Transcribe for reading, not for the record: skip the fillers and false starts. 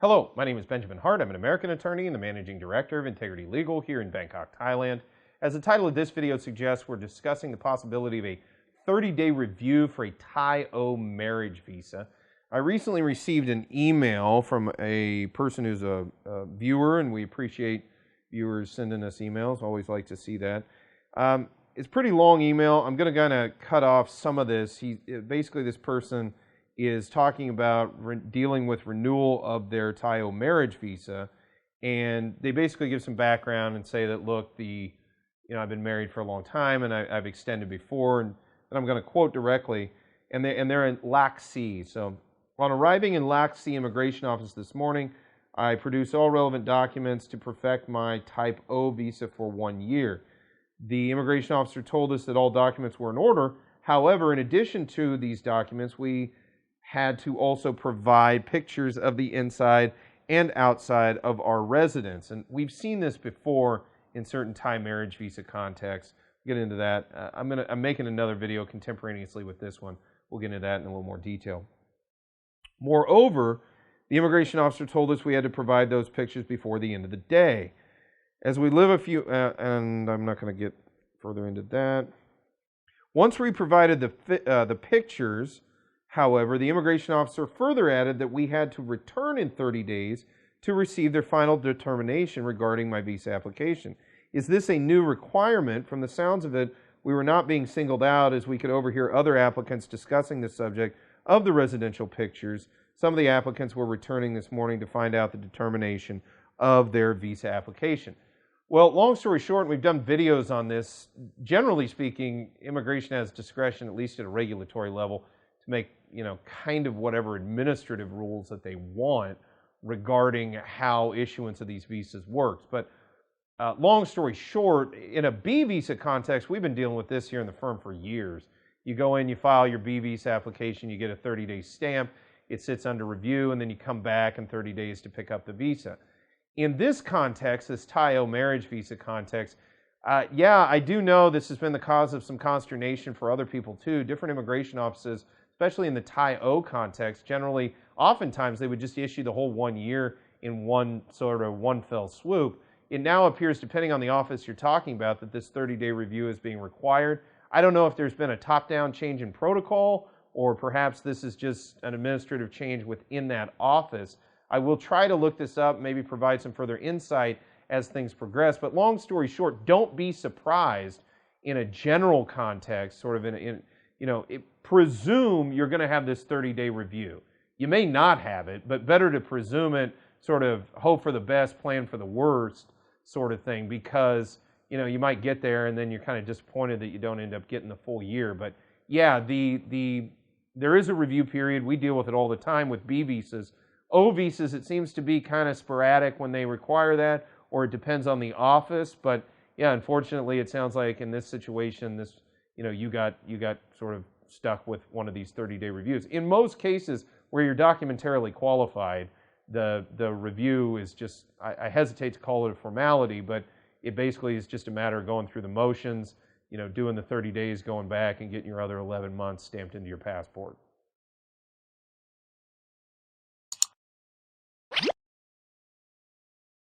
Hello, my name is Benjamin Hart. I'm an American attorney and the managing director of Integrity Legal here in Bangkok, Thailand. As the title of this video suggests, we're discussing the possibility of a 30-day review for a Thai-O marriage visa. I recently received an email from a person who's a viewer, and we appreciate viewers sending us emails. Always like to see that. It's a pretty long email. I'm going to kind of cut off some of this. Basically, this person is talking about dealing with renewal of their Thai-O marriage visa, and they basically give some background and say that, look, I've been married for a long time and I've extended before, and I'm going to quote directly, and they're in Lac C. So, on arriving in Lac C Immigration Office this morning, I produced all relevant documents to perfect my Type O visa for 1 year. The immigration officer told us that all documents were in order. However, in addition to these documents, we had to also provide pictures of the inside and outside of our residence. And we've seen this before in certain Thai marriage visa contexts. We'll get into that. I'm making another video contemporaneously with this one. We'll get into that in a little more detail. Moreover, the immigration officer told us we had to provide those pictures before the end of the day. As we live and I'm not going to get further into that. Once we provided the pictures, however, the immigration officer further added that we had to return in 30 days to receive their final determination regarding my visa application. Is this a new requirement? From the sounds of it, we were not being singled out, as we could overhear other applicants discussing the subject of the residential pictures. Some of the applicants were returning this morning to find out the determination of their visa application. Well, long story short, we've done videos on this. Generally speaking, immigration has discretion, at least at a regulatory level, to make, kind of whatever administrative rules that they want regarding how issuance of these visas works. But long story short, in a B visa context, we've been dealing with this here in the firm for years. You go in, you file your B visa application, you get a 30-day stamp, it sits under review, and then you come back in 30 days to pick up the visa. In this context, this Thai-O marriage visa context, I do know this has been the cause of some consternation for other people too. Different immigration offices, especially in the Thai-O context, generally, oftentimes they would just issue the whole 1 year in one fell swoop. It now appears, depending on the office you're talking about, that this 30-day review is being required. I don't know if there's been a top-down change in protocol, or perhaps this is just an administrative change within that office. I will try to look this up, maybe provide some further insight as things progress. But long story short, don't be surprised in a general context, presume you're going to have this 30-day review. You may not have it, but better to presume it, sort of hope for the best, plan for the worst sort of thing, because, you might get there and then you're kind of disappointed that you don't end up getting the full year. But yeah, there is a review period. We deal with it all the time with B visas. O visas, it seems to be kind of sporadic when they require that, or it depends on the office. But yeah, unfortunately, it sounds like in this situation, you got sort of stuck with one of these 30-day reviews. In most cases where you're documentarily qualified, the review is just, I hesitate to call it a formality, but it basically is just a matter of going through the motions, doing the 30 days, going back and getting your other 11 months stamped into your passport.